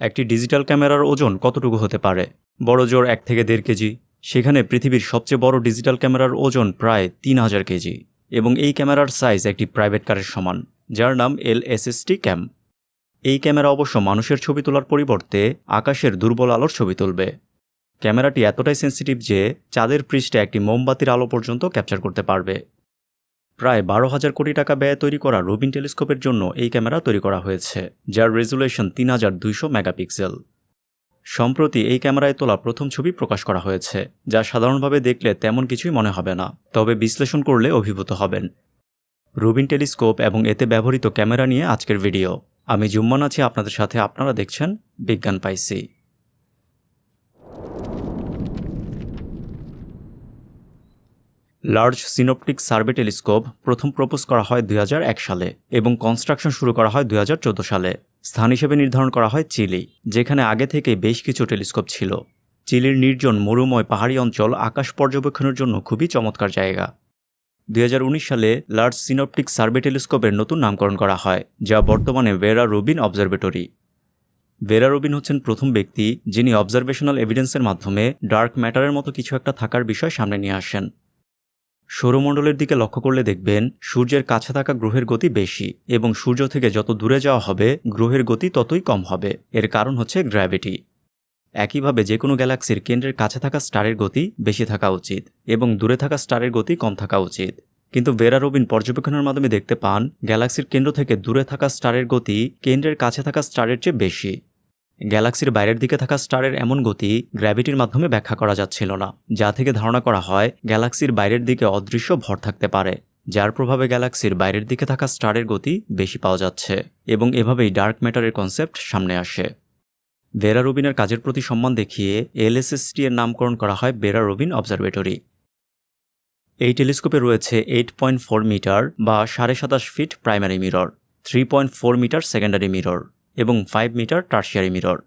একটি ডিজিটাল ক্যামেরার ওজন কতটুকু হতে পারে? বড় জোর 1 থেকে 1.5 কেজি। সেখানে পৃথিবীর সবচেয়ে বড় ডিজিটাল ক্যামেরার ওজন প্রায় 3000 কেজি এবং এই ক্যামেরার সাইজ একটি প্রাইভেট কারের সমান, যার নাম LSST ক্যাম। এই ক্যামেরা অবশ্য মানুষের ছবি তোলার পরিবর্তে আকাশের দুর্বল আলোর ছবি তুলবে। ক্যামেরাটি এতটাই সেন্সিটিভ যে চাঁদের পৃষ্ঠে একটি মোমবাতির আলো পর্যন্ত ক্যাপচার করতে পারবে। প্রায় 12,000 কোটি টাকা ব্যয়ে তৈরি করা রুবিন টেলিস্কোপের জন্য এই ক্যামেরা তৈরি করা হয়েছে, যার রেজুলেশন 3200 মেগাপিক্সেল। সম্প্রতি এই ক্যামেরায় তোলা প্রথম ছবি প্রকাশ করা হয়েছে, যা সাধারণভাবে দেখলে তেমন কিছুই মনে হবে না, তবে বিশ্লেষণ করলে অভিভূত হবেন। রুবিন টেলিস্কোপ এবং এতে ব্যবহৃত ক্যামেরা নিয়ে আজকের ভিডিও। আমি জুম্মান আছি আপনাদের সাথে, আপনারা দেখছেন বিজ্ঞান পাইসি। লার্জ সিনোপটিক সার্ভে টেলিস্কোপ প্রথম প্রপোজ করা হয় 2001 সালে এবং কনস্ট্রাকশন শুরু করা হয় 2014 সালে। স্থান হিসেবে নির্ধারণ করা হয় চিলি, যেখানে আগে থেকে বেশ কিছু টেলিস্কোপ ছিল। চিলির নির্জন মরুময় পাহাড়ি অঞ্চল আকাশ পর্যবেক্ষণের জন্য খুবই চমৎকার জায়গা। 2019 সালে লার্জ সিনোপটিক সার্ভে টেলিস্কোপের নতুন নামকরণ করা হয়, যা বর্তমানে ভেরা রুবিন অবজারভেটরি। ভেরা রুবিন হচ্ছেন প্রথম ব্যক্তি যিনি অবজারভেশনাল এভিডেন্সের মাধ্যমে ডার্ক ম্যাটারের মতো কিছু একটা থাকার বিষয় সামনে নিয়ে আসেন। সৌরমণ্ডলের দিকে লক্ষ্য করলে দেখবেন সূর্যের কাছে থাকা গ্রহের গতি বেশি এবং সূর্য থেকে যত দূরে যাওয়া হবে গ্রহের গতি ততই কম হবে। এর কারণ হচ্ছে গ্র্যাভিটি। একইভাবে যে কোনো গ্যালাক্সির কেন্দ্রের কাছে থাকা স্টারের গতি বেশি থাকা উচিত এবং দূরে থাকা স্টারের গতি কম থাকা উচিত। কিন্তু ভেরা রুবিন পর্যবেক্ষণের মাধ্যমে দেখতে পান গ্যালাক্সির কেন্দ্র থেকে দূরে থাকা স্টারের গতি কেন্দ্রের কাছে থাকা স্টারের চেয়ে বেশি। গ্যালাক্সির বাইরের দিকে থাকা স্টারের এমন গতি গ্র্যাভিটির মাধ্যমে ব্যাখ্যা করা যাচ্ছিল না, যা থেকে ধারণা করা হয় গ্যালাক্সির বাইরের দিকে অদৃশ্য ভর থাকতে পারে, যার প্রভাবে গ্যালাক্সির বাইরের দিকে থাকা স্টারের গতি বেশি পাওয়া যাচ্ছে এবং এভাবেই ডার্ক ম্যাটারের কনসেপ্ট সামনে আসে। ভেরা রুবিনের কাজের প্রতি সম্মান দেখিয়ে LSST এর নামকরণ করা হয় ভেরা রুবিন অবজারভেটরি। এই টেলিস্কোপে রয়েছে 8.4 মিটার বা 27.5 feet primary mirror, 3.4 metre secondary mirror এবং 5 মিটার টার্সিয়ারি মিরর।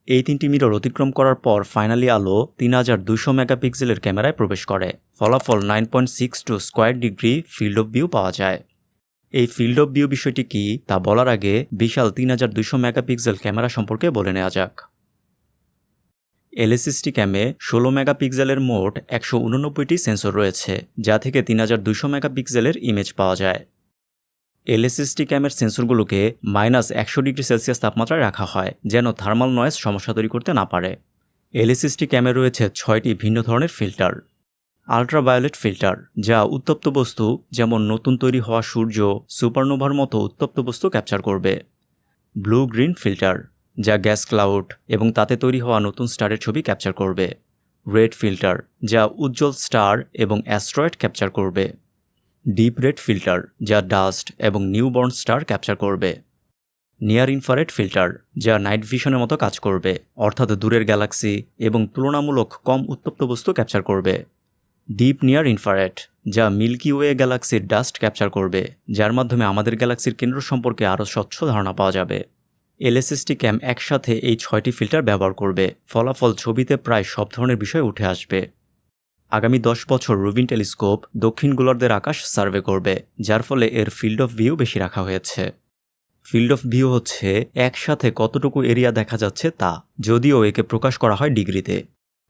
এই 3টি মিরর অতিক্রম করার পর ফাইনালি আলো 3200 মেগাপিক্সেলের ক্যামেরায় প্রবেশ করে। ফলাফল 9.62 square degree field of view পাওয়া যায়। এই ফিল্ড অফ ভিউ বিষয়টি কি তা বলার আগে বিশাল 3200 মেগাপিক্সেল ক্যামেরা সম্পর্কে বলে নেওয়া যাক। LSST ক্যামে 16 মেগাপিক্সেলের মোট 189টি সেন্সর রয়েছে, যা থেকে 3200 মেগাপিক্সেলের ইমেজ পাওয়া যায়। LSST ক্যামের সেন্সরগুলোকে -100 ডিগ্রি সেলসিয়াস তাপমাত্রায় রাখা হয়, যেন থার্মাল নয়েজ সমস্যা তৈরি করতে না পারে। LSST ক্যামে রয়েছে 6টি ভিন্ন ধরনের ফিল্টার। আল্ট্রাভায়োলেট ফিল্টার, যা উত্তপ্ত বস্তু যেমন নতুন তৈরি হওয়া সূর্য, সুপারনোভার মতো উত্তপ্ত বস্তু ক্যাপচার করবে। ব্লু গ্রিন ফিল্টার, যা গ্যাস ক্লাউড এবং তাতে তৈরি হওয়া নতুন স্টারের ছবি ক্যাপচার করবে। রেড ফিল্টার, যা উজ্জ্বল স্টার এবং অ্যাস্ট্রয়েড ক্যাপচার করবে। ডিপ রেড ফিল্টার, যা ডাস্ট এবং নিউবর্ন স্টার ক্যাপচার করবে। নিয়ার ইনফ্রারেড ফিল্টার, যা নাইট ভিশনের মতো কাজ করবে, অর্থাৎ দূরের গ্যালাক্সি এবং তুলনামূলক কম উত্তপ্ত বস্তু ক্যাপচার করবে। ডিপ নিয়ার ইনফ্রারেড, যা মিল্কি ওয়ে গ্যালাক্সির ডাস্ট ক্যাপচার করবে, যার মাধ্যমে আমাদের গ্যালাক্সির কেন্দ্র সম্পর্কে আরও স্বচ্ছ ধারণা পাওয়া যাবে। LSST ক্যাম একসাথে এই 6টি ফিল্টার ব্যবহার করবে, ফলাফল ছবিতে প্রায় সব ধরনের বিষয় উঠে আসবে। আগামী 10 বছর রুবিন টেলিস্কোপ দক্ষিণ গোলার্ধের আকাশ সার্ভে করবে, যার ফলে এর ফিল্ড অফ ভিউ বেশি রাখা হয়েছে। ফিল্ড অফ ভিউ হচ্ছে একসাথে কতটুকু এরিয়া দেখা যাচ্ছে তা, যদিও একে প্রকাশ করা হয় ডিগ্রিতে।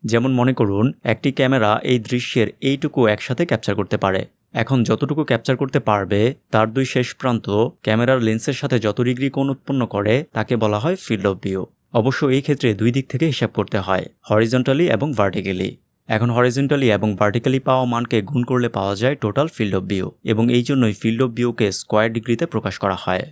যেমন মনে করুন একটি ক্যামেরা এই দৃশ্যের এইটুকু একসাথে ক্যাপচার করতে পারে। এখন যতটুকু ক্যাপচার করতে পারবে তার দুই শেষ প্রান্ত ক্যামেরার লেন্সের সাথে যত ডিগ্রি কোণ উৎপন্ন করে তাকে বলা হয় ফিল্ড অফ ভিউ। অবশ্য এই ক্ষেত্রে দুই দিক থেকে হিসাব করতে হয়, হরিজন্টালি এবং ভার্টিক্যালি। এখন হরিজন্টালি এবং ভার্টিক্যালি পাওয়া মানকে গুণ করলে পাওয়া যায় টোটাল ফিল্ড অফ ভিউ এবং এই জন্যই ফিল্ড অফ ভিউকে স্কয়ার ডিগ্রিতে প্রকাশ করা হয়।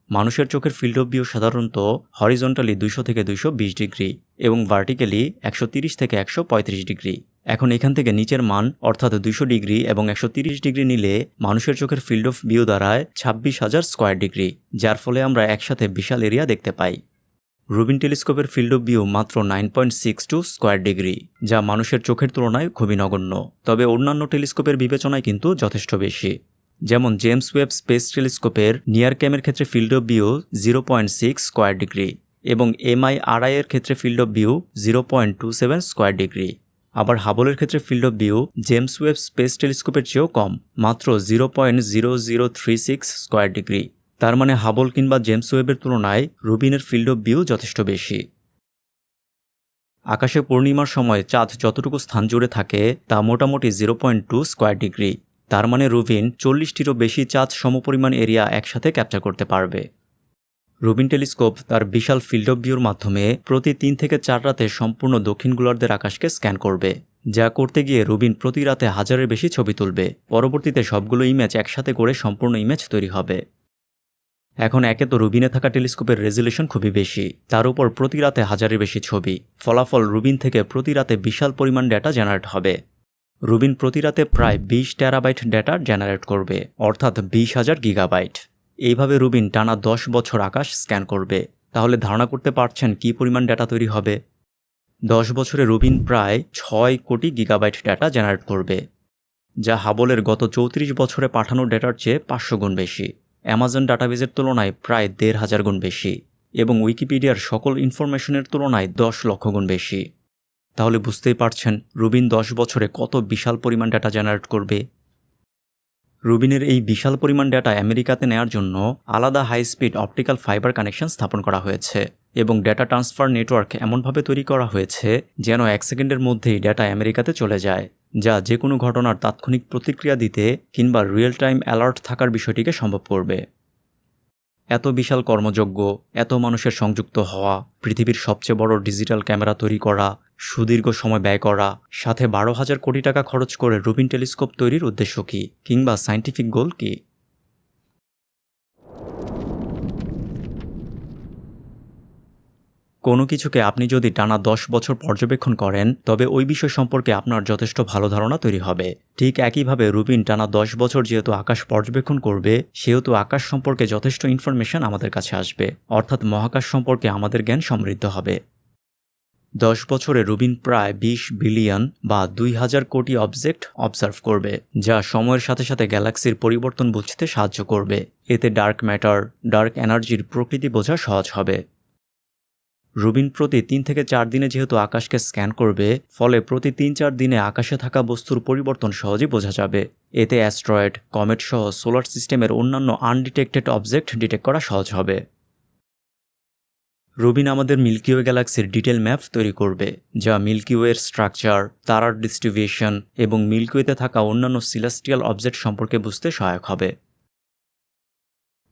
মানুষের চোখের ফিল্ড অফ ভিউ সাধারণত হরিজন্টালি 200 থেকে 220 ডিগ্রি এবং ভার্টিক্যালি 130 থেকে 135 ডিগ্রি। এখন এখান থেকে নিচের মান অর্থাৎ 200 ডিগ্রি এবং 130 ডিগ্রি নিলে মানুষের চোখের ফিল্ড অফ ভিউ দাঁড়ায় 26,000 স্কয়ার ডিগ্রি, যার ফলে আমরা একসাথে বিশাল এরিয়া দেখতে পাই। রুবিন টেলিস্কোপের ফিল্ড অফ ভিউ মাত্র 9.62 স্কয়ার ডিগ্রি, যা মানুষের চোখের তুলনায় খুবই নগণ্য, তবে অন্যান্য টেলিস্কোপের বিবেচনায় কিন্তু যথেষ্ট বেশি। যেমন জেমস ওয়েব স্পেস টেলিস্কোপের নিয়ার ক্যামের ক্ষেত্রে field of view 0.6 square degree এবং MIRI এর ক্ষেত্রে field of view 0.27 square degree. আবার হাবলের ক্ষেত্রে field of view James Webb space টেলিস্কোপের চেয়েও কম, মাত্র 0.0036 স্কয়ার ডিগ্রি। তার মানে হাবল কিংবা জেমস ওয়েবের তুলনায় রুবিনের ফিল্ড অফ ভিউ যথেষ্ট বেশি। আকাশে পূর্ণিমার সময় চাঁদ যতটুকু স্থান জুড়ে থাকে তা মোটামুটি 0.2 স্কোয়ার ডিগ্রি। তার মানে রুবিন 40টিরও বেশি চাঁদ সমপরিমাণ এরিয়া একসাথে ক্যাপচার করতে পারবে। রুবিন টেলিস্কোপ তার বিশাল ফিল্ড অফ ভিউর মাধ্যমে প্রতি 3 থেকে 4 রাতে সম্পূর্ণ দক্ষিণ গোলার্ধের আকাশকে স্ক্যান করবে, যা করতে গিয়ে রুবিন প্রতি রাতে 1000-এর বেশি ছবি তুলবে। পরবর্তীতে সবগুলো ইমেজ একসাথে করে সম্পূর্ণ ইমেজ তৈরি হবে। এখন একে তো রুবিনে থাকা টেলিস্কোপের রেজুলেশন খুবই বেশি, তার উপর প্রতি রাতে 1000-এর বেশি ছবি। ফলাফল রুবিন থেকে প্রতি রাতে বিশাল পরিমাণ ডেটা জেনারেট হবে। রুবিন প্রতি রাতে প্রায় 20 টেরাবাইট ডেটা জেনারেট করবে, অর্থাৎ 20,000 গিগাবাইট। এইভাবে রুবিন টানা 10 বছর আকাশ স্ক্যান করবে। তাহলে ধারণা করতে পারছেন কী পরিমাণ ডেটা তৈরি হবে। 10 বছরে রুবিন প্রায় 6 কোটি গিগাবাইট ডেটা জেনারেট করবে, যা হাবলের গত 34 বছরে পাঠানো ডেটার চেয়ে 500 গুণ বেশি, অ্যামাজন ডাটাবেজের তুলনায় প্রায় 1500 গুণ বেশি এবং উইকিপিডিয়ার সকল ইনফরমেশনের তুলনায় 10 লক্ষ গুণ বেশি। তাহলে বুঝতেই পারছেন রুবিন 10 বছরে কত বিশাল পরিমাণ ডেটা জেনারেট করবে। রুবিনের এই বিশাল পরিমাণ ডেটা আমেরিকাতে নেয়ার জন্য আলাদা high speed optical fibre connection স্থাপন করা হয়েছে এবং ডেটা ট্রান্সফার নেটওয়ার্ক এমনভাবে তৈরি করা হয়েছে যেন 1 সেকেন্ডের মধ্যেই ডেটা আমেরিকাতে চলে যায়, যা যে কোনো ঘটনার তাৎক্ষণিক প্রতিক্রিয়া দিতে কিংবা রিয়েল টাইম অ্যালার্ট থাকার বিষয়টিকে সম্ভব করবে। এত বিশাল কর্মযজ্ঞ, এত মানুষের সংযুক্ত হওয়া, পৃথিবীর সবচেয়ে বড় ডিজিটাল ক্যামেরা তৈরি করা, সুদীর্ঘ সময় ব্যয় করা, সাথে 12,000 কোটি টাকা খরচ করে রুবিন টেলিস্কোপ তৈরির উদ্দেশ্য কী কিংবা সায়েন্টিফিক গোল কী? কোনো কিছুকে আপনি যদি টানা 10 বছর পর্যবেক্ষণ করেন তবে ওই বিষয় সম্পর্কে আপনার যথেষ্ট ভালো ধারণা তৈরি হবে। ঠিক একইভাবে রুবিন টানা 10 বছর যেহেতু আকাশ পর্যবেক্ষণ করবে, সেহেতু আকাশ সম্পর্কে যথেষ্ট ইনফরমেশন আমাদের কাছে আসবে, অর্থাৎ মহাকাশ সম্পর্কে আমাদের জ্ঞান সমৃদ্ধ হবে। 10 বছরে রুবিন প্রায় 20 বিলিয়ন বা 2000 কোটি অবজেক্ট অবজার্ভ করবে, যা সময়ের সাথে সাথে গ্যালাক্সির পরিবর্তন বুঝতে সাহায্য করবে। এতে ডার্ক ম্যাটার, ডার্ক এনার্জির প্রকৃতি বোঝা সহজ হবে। রুবিন প্রতি 3 থেকে 4 দিনে যেহেতু আকাশকে স্ক্যান করবে, ফলে প্রতি 3-4 দিনে আকাশে থাকা বস্তুর পরিবর্তন সহজেই বোঝা যাবে। এতে অ্যাস্ট্রয়েড, কমেট সহ সোলার সিস্টেমের অন্যান্য আনডিটেক্টেড অবজেক্ট ডিটেক্ট করা সহজ হবে। রুবিন আমাদের মিল্কি ওয়ে গ্যালাক্সির ডিটেল ম্যাপ তৈরি করবে, যা মিল্কি ওয়ের স্ট্রাকচার, তারার ডিস্ট্রিবিউশন এবং মিল্কি ওয়েতে থাকা অন্যান্য সিলেস্টিয়াল অবজেক্ট সম্পর্কে বুঝতে সহায়ক হবে।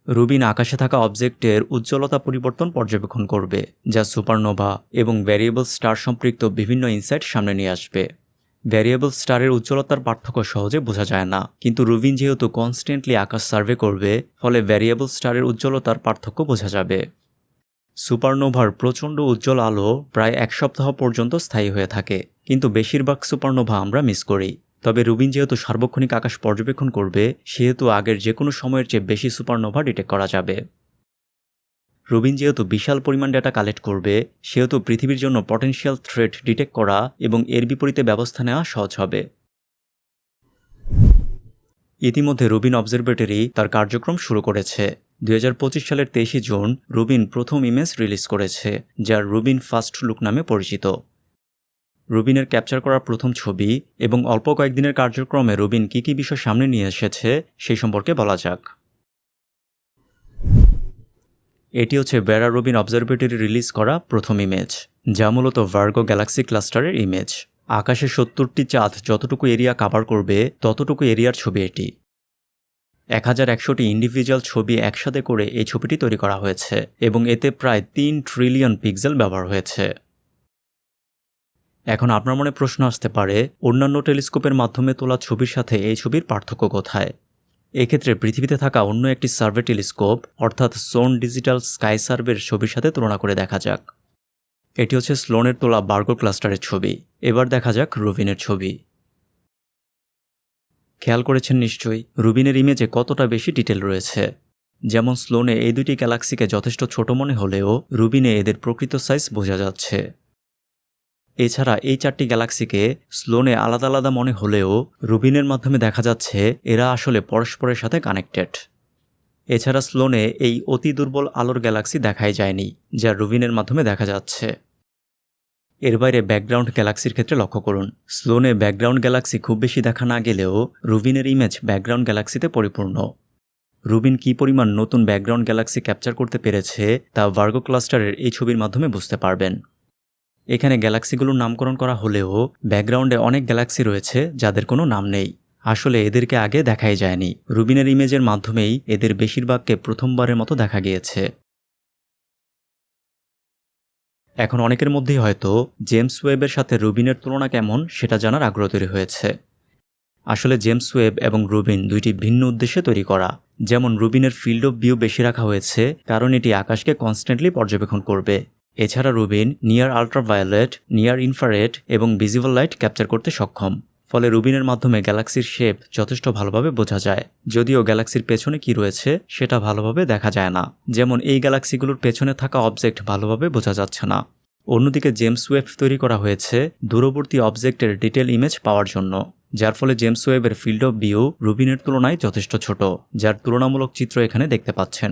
রুবিন আকাশে থাকা অবজেক্টের উজ্জ্বলতা পরিবর্তন পর্যবেক্ষণ করবে, যা সুপারনোভা এবং ভ্যারিয়েবল স্টার সম্পৃক্ত বিভিন্ন ইনসাইট সামনে নিয়ে আসবে। ভ্যারিয়েবল স্টারের উজ্জ্বলতার পার্থক্য সহজে বোঝা যায় না, কিন্তু রুবিন যেহেতু কনস্ট্যান্টলি আকাশ সার্ভে করবে, ফলে ভ্যারিয়েবল স্টারের উজ্জ্বলতার পার্থক্য বোঝা যাবে। সুপারনোভার প্রচণ্ড উজ্জ্বল আলো প্রায় 1 সপ্তাহ পর্যন্ত স্থায়ী হয়ে থাকে, কিন্তু বেশিরভাগ সুপারনোভা আমরা মিস করি। তবে রুবিন যেহেতু সার্বক্ষণিক আকাশ পর্যবেক্ষণ করবে, সেহেতু আগের যে কোনো সময়ের চেয়ে বেশি সুপারনোভা ডিটেক্ট করা যাবে। রুবিন যেহেতু বিশাল পরিমাণ ডেটা কালেক্ট করবে, সেহেতু পৃথিবীর জন্য পটেনশিয়াল থ্রেট ডিটেক্ট করা এবং এর বিপরীতে ব্যবস্থা নেওয়া সহজ হবে। ইতিমধ্যে রুবিন অবজারভেটরি তার কার্যক্রম শুরু করেছে। 2025 সালের 23 জুন রুবিন প্রথম ইমেজ রিলিজ করেছে, যা রুবিন ফার্স্ট লুক নামে পরিচিত। রুবিনের ক্যাপচার করা প্রথম ছবি এবং অল্প কয়েকদিনের কার্যক্রমে রুবিন কী কী বিষয় সামনে নিয়ে এসেছে সেই সম্পর্কে বলা যাক। এটি হচ্ছে ভেরা রুবিন অবজারভেটরি রিলিজ করা প্রথম ইমেজ, যা মূলত ভার্গো গ্যালাক্সি ক্লাস্টারের ইমেজ। আকাশে 70টি চাঁদ যতটুকু এরিয়া কাভার করবে ততটুকু এরিয়ার ছবি এটি। 1100টি ইন্ডিভিজুয়াল ছবি একসাথে করে এই ছবিটি তৈরি করা হয়েছে এবং এতে প্রায় 3 ট্রিলিয়ন পিক্সেল ব্যবহার হয়েছে। এখন আপনার মনে প্রশ্ন আসতে পারে, অন্যান্য টেলিস্কোপের মাধ্যমে তোলা ছবির সাথে এই ছবির পার্থক্য কোথায়? এক্ষেত্রে পৃথিবীতে থাকা অন্য একটি সার্ভে টেলিস্কোপ অর্থাৎ সোন ডিজিটাল স্কাই সার্ভের ছবির সাথে তুলনা করে দেখা যাক। এটি হচ্ছে স্লোনের তোলা ভার্গো ক্লাস্টারের ছবি। এবার দেখা যাক রুবিনের ছবি। খেয়াল করেছেন নিশ্চয়ই রুবিনের ইমেজে কতটা বেশি ডিটেল রয়েছে। যেমন স্লোনে এই দুটি গ্যালাক্সিকে যথেষ্ট ছোট মনে হলেও রুবিনে এদের প্রকৃত সাইজ বোঝা যাচ্ছে। এছাড়া এই 4টি গ্যালাক্সিকে স্লোনে আলাদা আলাদা মনে হলেও রুবিনের মাধ্যমে দেখা যাচ্ছে এরা আসলে পরস্পরের সাথে কানেক্টেড। এছাড়া স্লোনে এই অতি দুর্বল আলোর গ্যালাক্সি দেখাই যায়নি, যা রুবিনের মাধ্যমে দেখা যাচ্ছে। এর বাইরে ব্যাকগ্রাউন্ড গ্যালাক্সির ক্ষেত্রে লক্ষ্য করুন। স্লোনে ব্যাকগ্রাউন্ড গ্যালাক্সি খুব বেশি দেখা না গেলেও রুবিনের ইমেজ ব্যাকগ্রাউন্ড গ্যালাক্সিতে পরিপূর্ণ। রুবিন কী পরিমাণ নতুন ব্যাকগ্রাউন্ড গ্যালাক্সি ক্যাপচার করতে পেরেছে তা ভার্গো ক্লাস্টারের এই ছবির মাধ্যমে বুঝতে পারবেন। এখানে গ্যালাক্সিগুলোর নামকরণ করা হলেও ব্যাকগ্রাউন্ডে অনেক গ্যালাক্সি রয়েছে যাদের কোনো নাম নেই। আসলে এদেরকে আগে দেখাই যায়নি। রুবিনের ইমেজের মাধ্যমেই এদের বেশিরভাগকে প্রথমবারের মতো দেখা গিয়েছে। এখন অনেকের মধ্যেই হয়তো জেমস ওয়েবের সাথে রুবিনের তুলনা কেমন সেটা জানার আগ্রহ তৈরি হয়েছে। আসলে জেমস ওয়েব এবং রুবিন দুইটি ভিন্ন উদ্দেশ্যে তৈরি করা। যেমন রুবিনের ফিল্ড অফ ভিউ বেশি রাখা হয়েছে কারণ এটি আকাশকে কনস্ট্যান্টলি পর্যবেক্ষণ করবে। এছাড়া Rubin near ultraviolet, near infrared এবং ভিজিবল লাইট ক্যাপচার করতে সক্ষম। ফলে রুবিনের মাধ্যমে গ্যালাক্সির শেপ যথেষ্ট ভালোভাবে বোঝা যায়, যদিও গ্যালাক্সির পেছনে কি রয়েছে সেটা ভালোভাবে দেখা যায় না। যেমন এই গ্যালাক্সিগুলোর পেছনে থাকা অবজেক্ট ভালোভাবে বোঝা যাচ্ছে না। অন্যদিকে জেমস ওয়েব তৈরি করা হয়েছে দূরবর্তী অবজেক্টের ডিটেল ইমেজ পাওয়ার জন্য, যার ফলে জেমস ওয়েবের ফিল্ড অফ ভিউ রুবিনের তুলনায় যথেষ্ট ছোট, যার তুলনামূলক চিত্র এখানে দেখতে পাচ্ছেন।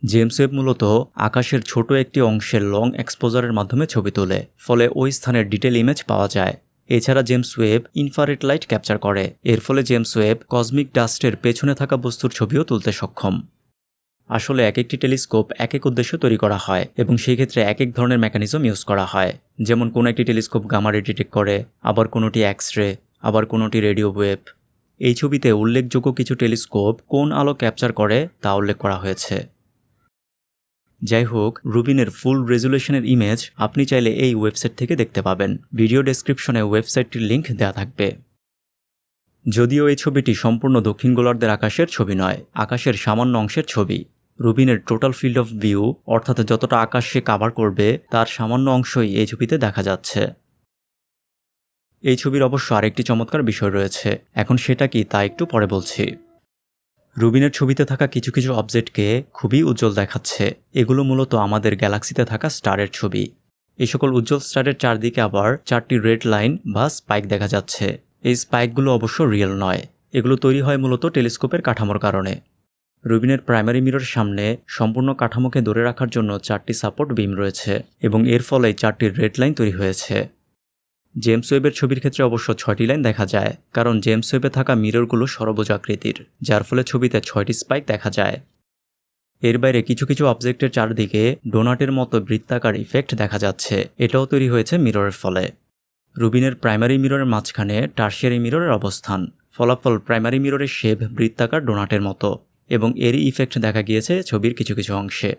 জেমস ওয়েব মূলত আকাশের ছোট একটি অংশের লং এক্সপোজারের মাধ্যমে ছবি তোলে, ফলে ওই স্থানের ডিটেল ইমেজ পাওয়া যায়। এছাড়া James Webb infrared light capture করে, এর ফলে জেমস ওয়েব কসমিক ডাস্টের পেছনে থাকা বস্তুর ছবিও তুলতে সক্ষম। আসলে এক একটি টেলিস্কোপ এক এক উদ্দেশ্য তৈরি করা হয় এবং সেই ক্ষেত্রে এক এক ধরনের মেকানিজম ইউজ করা হয়। যেমন কোনো একটি টেলিস্কোপ গামা রে ডিটেক্ট করে, আবার কোনোটি এক্স রে, আবার কোনোটি রেডিও ওয়েভ। এই ছবিতে উল্লেখযোগ্য কিছু টেলিস্কোপ কোন আলো ক্যাপচার করে তা উল্লেখ করা হয়েছে। যাই হোক, রুবিনের ফুল রেজুলেশনের ইমেজ আপনি চাইলে এই ওয়েবসাইট থেকে দেখতে পাবেন। ভিডিও ডেসক্রিপশনে ওয়েবসাইটটির লিঙ্ক দেওয়া থাকবে। যদিও এই ছবিটি সম্পূর্ণ দক্ষিণ গোলার্ধের আকাশের ছবি নয়, আকাশের সামান্য অংশের ছবি। রুবিনের টোটাল ফিল্ড অফ ভিউ অর্থাৎ যতটা আকাশ সে কাভার করবে তার সামান্য অংশই এই ছবিতে দেখা যাচ্ছে। এই ছবির অবশ্য আরেকটি চমৎকার বিষয় রয়েছে, এখন সেটা কি তা একটু পরে বলছি। রুবিনের ছবিতে থাকা কিছু কিছু অবজেক্টকে খুবই উজ্জ্বল দেখাচ্ছে। এগুলো মূলত আমাদের গ্যালাক্সিতে থাকা স্টারের ছবি। এই সকল উজ্জ্বল স্টারের চারদিকে আবার 4টি রেড লাইন বা স্পাইক দেখা যাচ্ছে। এই স্পাইকগুলো অবশ্য রিয়েল নয়, এগুলো তৈরি হয় মূলত টেলিস্কোপের কাঠামোর কারণে। রুবিনের প্রাইমারি মিররের সামনে সম্পূর্ণ কাঠামোকে ধরে রাখার জন্য 4টি সাপোর্ট বিম রয়েছে এবং এর ফলে 4টি রেড লাইন তৈরি হয়েছে। জেমস ওয়েবের ছবির ক্ষেত্রে অবশ্য 6টি লাইন দেখা যায়, কারণ জেমস ওয়েবে থাকা মিররগুলো ষড়ভুজাকৃতির, যার ফলে ছবিতে 6টি স্পাইক দেখা যায়। এর বাইরে কিছু কিছু অবজেক্টের চারদিকে ডোনাটের মতো বৃত্তাকার ইফেক্ট দেখা যাচ্ছে, এটাও তৈরি হয়েছে মিররের ফলে। রুবিনের প্রাইমারি মিররের মাঝখানে টার্সিয়ারি মিররের অবস্থান, ফলাফল প্রাইমারি মিররের শেপ বৃত্তাকার ডোনাটের মতো, এবং এরই ইফেক্ট দেখা গিয়েছে ছবির কিছু কিছু অংশে।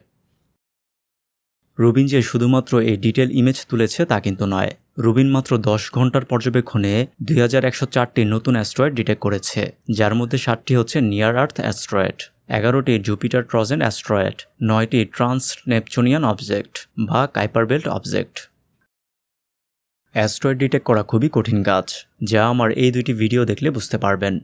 রুবিন যে শুধুমাত্র এই ডিটেল ইমেজ তুলেছে তা কিন্তু নয়। রুবিন মাত্র 10 ঘন্টার পর্যবেক্ষণে 2104টি নতুন অ্যাস্ট্রয়েড ডিটেক্ট করেছে, যার মধ্যে 7টি হচ্ছে নিয়ার আর্থ অ্যাস্ট্রয়েড, 11টি জুপিটার ট্রজেন অ্যাস্ট্রয়েড, 9টি ট্রান্স নেপচুনিয়ান অবজেক্ট বা Kuiper belt object. Asteroid detect করা খুবই কঠিন কাজ, যা আমার এই দুইটি ভিডিও দেখলে বুঝতে পারবেন।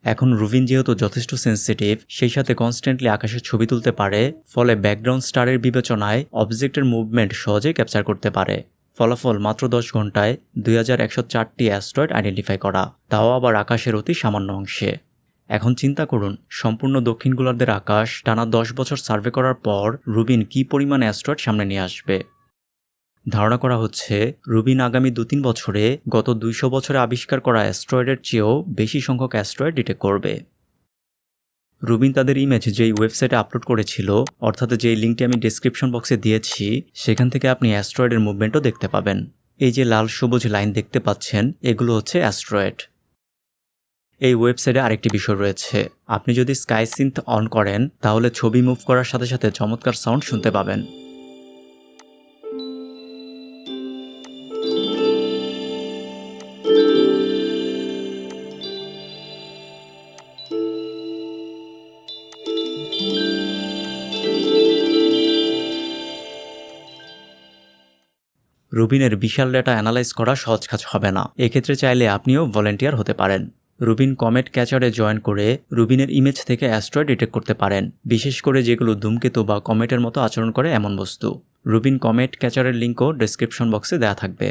এখন রুবিন যেহেতু যথেষ্ট সেন্সিটিভ, সেই সাথে কনস্ট্যান্টলি আকাশের ছবি তুলতে পারে, ফলে ব্যাকগ্রাউন্ড স্টারের বিবেচনায় অবজেক্টের মুভমেন্ট সহজেই ক্যাপচার করতে পারে। ফলাফল মাত্র 10 ঘন্টায় 2104টি অ্যাস্ট্রয়েড আইডেন্টিফাই করা, তাও আবার আকাশের অতি সামান্য অংশে। এখন চিন্তা করুন, সম্পূর্ণ দক্ষিণ গোলার্ধের আকাশ টানা 10 বছর সার্ভে করার পর রুবিন কী পরিমাণ অ্যাস্ট্রয়েড সামনে নিয়ে আসবে। ধারণা করা হচ্ছে রুবিন আগামী 2-3 বছরে গত 200 বছরে আবিষ্কার করা অ্যাস্ট্রয়েডের চেয়েও বেশি সংখ্যক অ্যাস্ট্রয়েড ডিটেক্ট করবে। রুবিন তাদের ইমেজ যেই ওয়েবসাইটে আপলোড করেছিল, অর্থাৎ যেই লিঙ্কটি আমি ডেসক্রিপশন বক্সে দিয়েছি, সেখান থেকে আপনি অ্যাস্ট্রয়েডের মুভমেন্টও দেখতে পাবেন। এই যে লাল সবুজ লাইন দেখতে পাচ্ছেন, এগুলো হচ্ছে অ্যাস্ট্রয়েড। এই ওয়েবসাইটে আরেকটি বিষয় রয়েছে, আপনি যদি স্কাই সিন্থ অন করেন তাহলে ছবি মুভ করার সাথে সাথে চমৎকার সাউন্ড শুনতে পাবেন। রুবিনের বিশাল ডেটা অ্যানালাইজ করা সহজ কাজ হবে না, এক্ষেত্রে চাইলে আপনিও ভলেন্টিয়ার হতে পারেন। রুবিন কমেট ক্যাচারে জয়েন করে রুবিনের ইমেজ থেকে অ্যাস্ট্রয়েড ডিটেক্ট করতে পারেন, বিশেষ করে যেগুলো ধূমকেতু বা কমেটের মতো আচরণ করে এমন বস্তু। রুবিন কমেট ক্যাচারের লিঙ্কও ডেসক্রিপশন বক্সে দেওয়া থাকবে।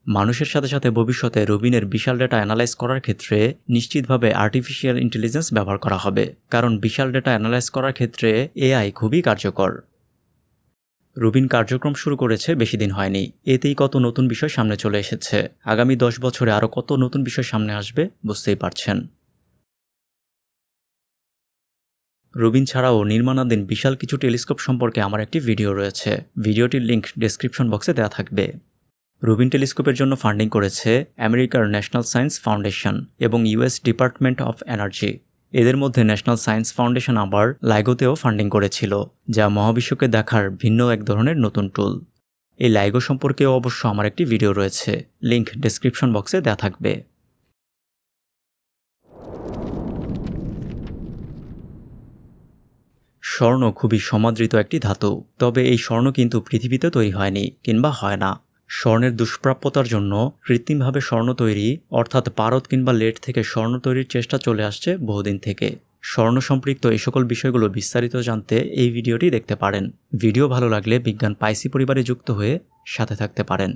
মানুষের সাথে সাথে ভবিষ্যতে রুবিনের বিশাল ডেটা অ্যানালাইজ করার ক্ষেত্রে নিশ্চিতভাবে আর্টিফিশিয়াল ইন্টেলিজেন্স ব্যবহার করা হবে, কারণ বিশাল ডেটা অ্যানালাইজ করার ক্ষেত্রে এআই খুবই কার্যকর। রুবিন কার্যক্রম শুরু করেছে বেশি দিন হয়নি, এতেই কত নতুন বিষয় সামনে চলে এসেছে। আগামী 10 বছরে আরও কত নতুন বিষয় সামনে আসবে বুঝতেই পারছেন। রুবিন ছাড়াও নির্মাণাধীন বিশাল কিছু টেলিস্কোপ সম্পর্কে আমার একটি ভিডিও রয়েছে। ভিডিওটির লিঙ্ক ডেসক্রিপশন বক্সে দেওয়া থাকবে। রুবিন টেলিস্কোপের জন্য ফান্ডিং করেছে আমেরিকার ন্যাশনাল সায়েন্স ফাউন্ডেশন এবং ইউএস ডিপার্টমেন্ট অফ এনার্জি। এদের মধ্যে ন্যাশনাল সায়েন্স ফাউন্ডেশন আবার লাইগোতেও ফান্ডিং করেছিল, যা মহাবিশ্বকে দেখার ভিন্ন এক ধরনের নতুন টুল। এই লাইগো সম্পর্কেও অবশ্য আমার একটি ভিডিও রয়েছে, লিঙ্ক ডেসক্রিপশন বক্সে দেওয়া থাকবে। স্বর্ণ খুবই সমাদৃত একটি ধাতু, তবে এই স্বর্ণ কিন্তু পৃথিবীতে তৈরি হয়নি কিংবা হয় না। স্বর্ণের দুষ্প্রাপ্যতার জন্য কৃত্রিমভাবে স্বর্ণ তৈরি অর্থাৎ পারদ কিংবা লেড থেকে স্বর্ণ তৈরির চেষ্টা চলে আসছে বহুদিন থেকে। স্বর্ণ সম্পৃক্ত এই সকল বিষয়গুলো বিস্তারিত জানতে এই ভিডিওটি দেখতে পারেন। ভিডিও ভালো লাগলে বিজ্ঞান পাইসি পরিবারে যুক্ত হয়ে সাথে থাকতে পারেন।